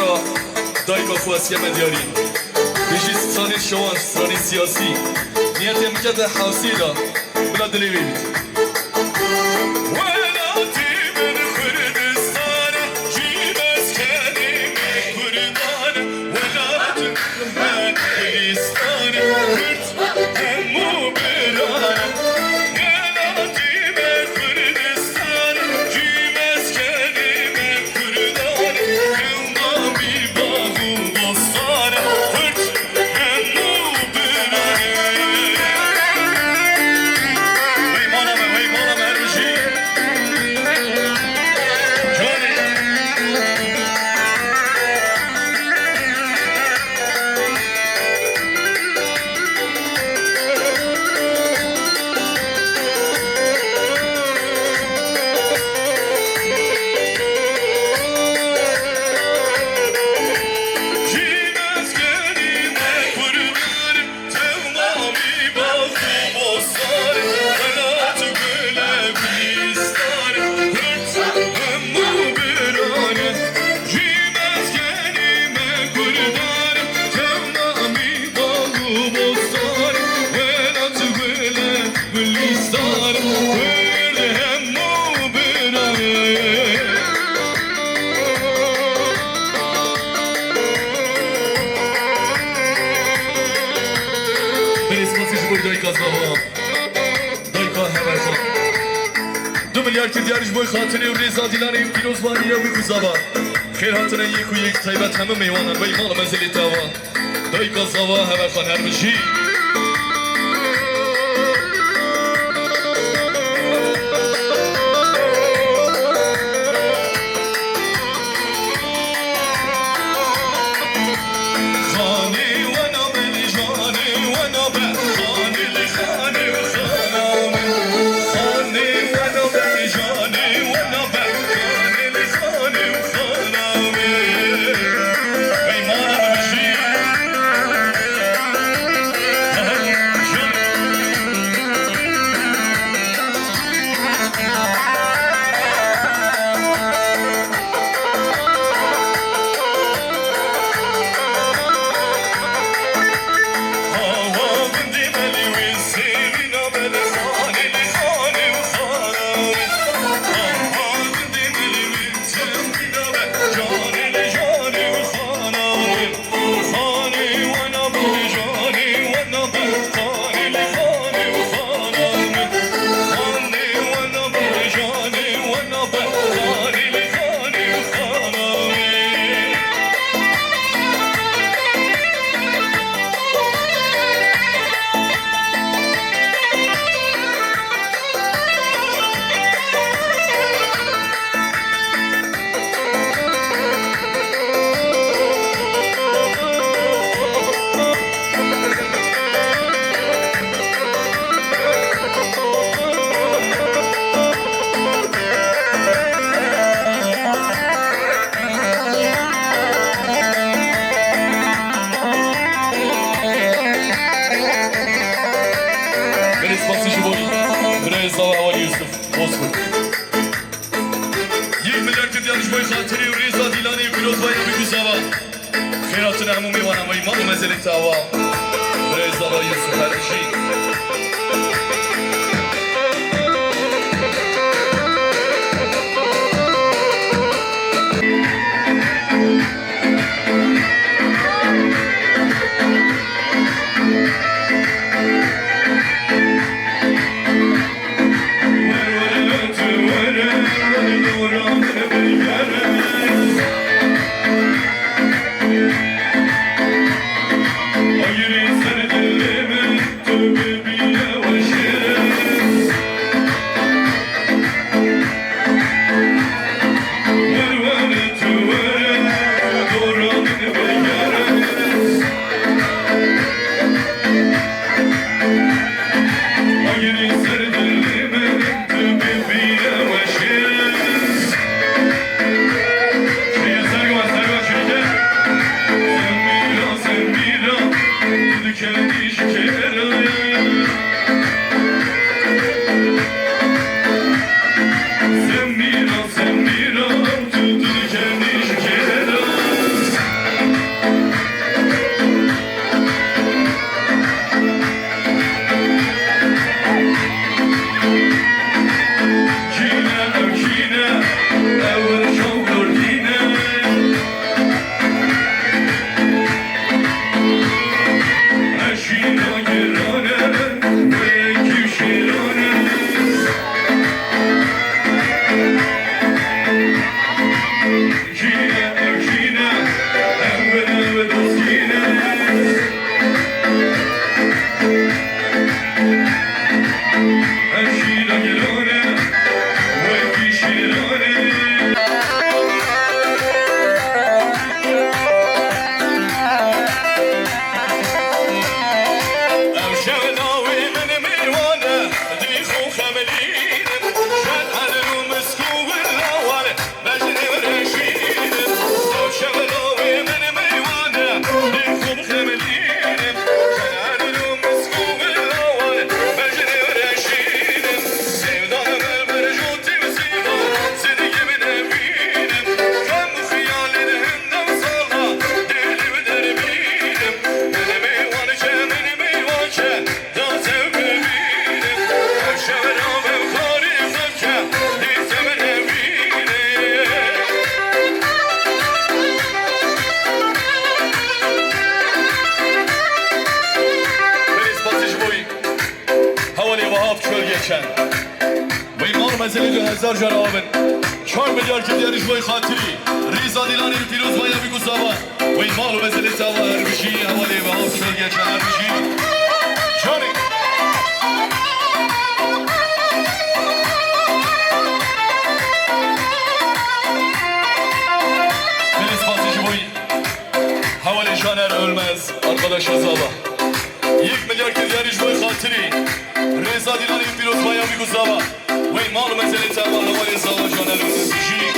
دایگا خواستی مدیاری بیشی سترانی شوان سترانی سیاسی نیت امکت حوصی دا بلا دلی بید زوا دایکا همه خان 2 میلیارد کردیارش بای خاطری و ریزا دیلانی پیروزبانی یا بی زوا خیر هاتنه یک و یک تایبت همه میوانن و ایمان منزلی تاوا دایکا زوا همه خان هر بشی خیراتون همون میوانم و ایمان و مزل تاوا رضا و یوسف هرشی Hayır, sen de mi? Tövbe bile hoş بکن و ایمان مزلی 2000 جنابن 4 میلیارد که دیارش بای خاطری ریزا دیلانی پیروز بایا بگو زبا و ایمان و مزلی تاوا هر بشی حوالی و هم چلگه چه هر بشی جانی Filiz Fatih'i boyu Havali Şaner Ölmez Arkadaş Azaba 1 milyar kez yarış boyu hatiri Reza Dilan'ın pilot bayağı bir kuzava Ve malum mesele tava Havali Zava Şaner Ölmez işi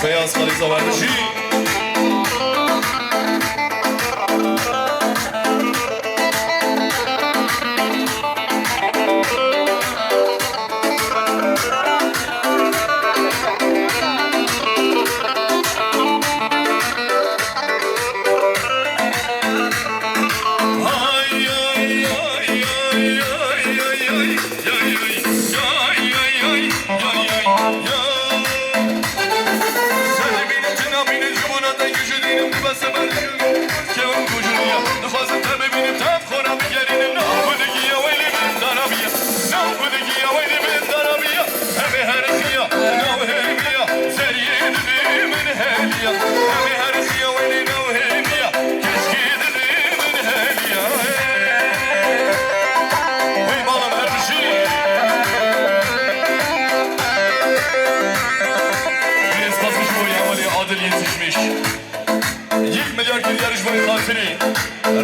Beyaz Khaliza Vermişi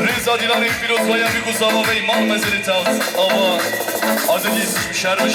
Reza Dilan'ın pilot bayağı bir kuzava ve imam mezeli tavs ama adı değilsin şermiş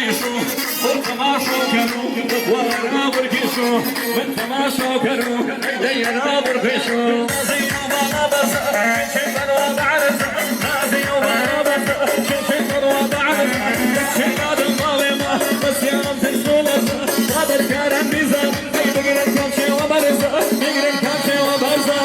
برگشو خود تماشا کرو ورا برگشو من تماشا کرو دینا برگشو نازی بالا بس چشم رو بعرض نازی بالا بس چشم رو بعرض چشم الماضي بس يوم تسولف قادر كان بيزا يقدر كان وبرزا يقدر كان وبرزا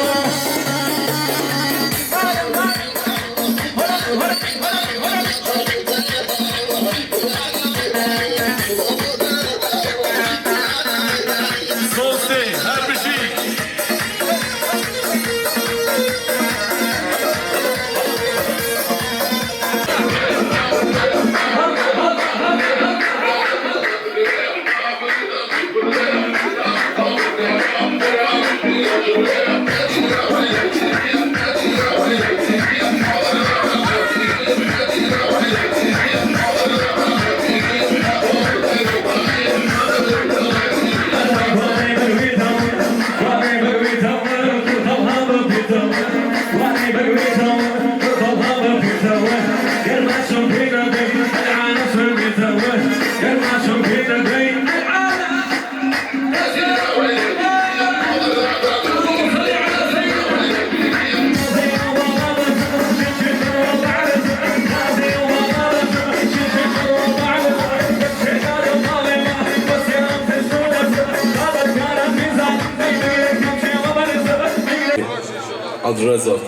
عبدالرزاق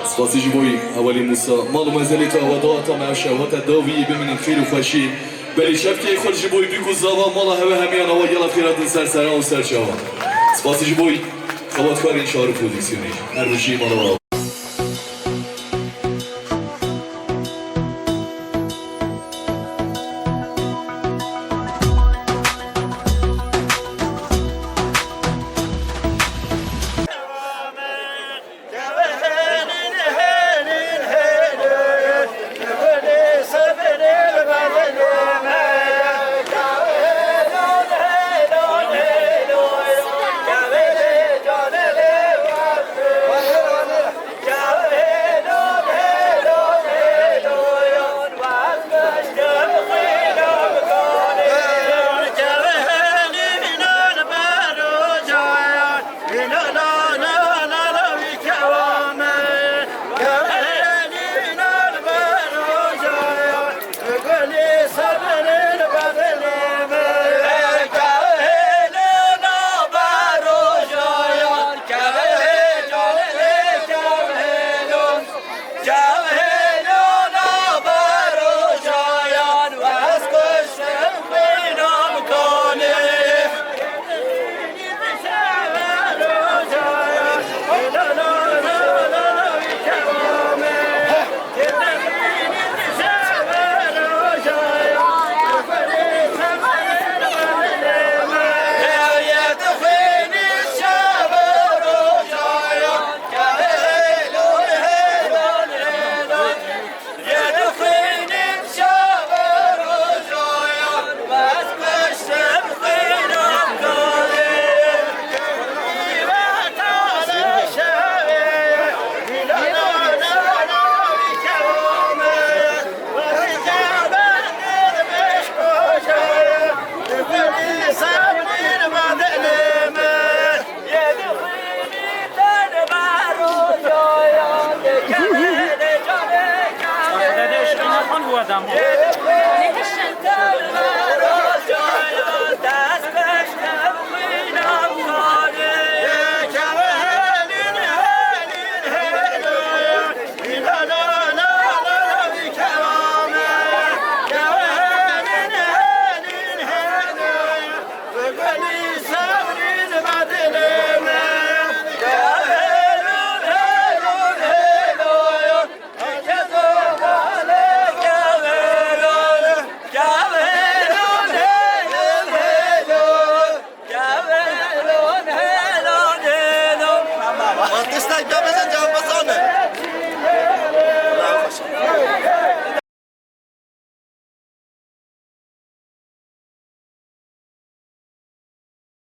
سپاسی جبوی اولی موسا مال مزلی تا وداتا معشه و تداوی بمینید خیر و خوشی بلی شبکی خود جبوی بگو زاوا مالا همه همیان و یلا خیرات سرسران و سرچاوا سپاسی جبوی خواد کارین شعر پرودیکسیونی هر بشی مالا Adam.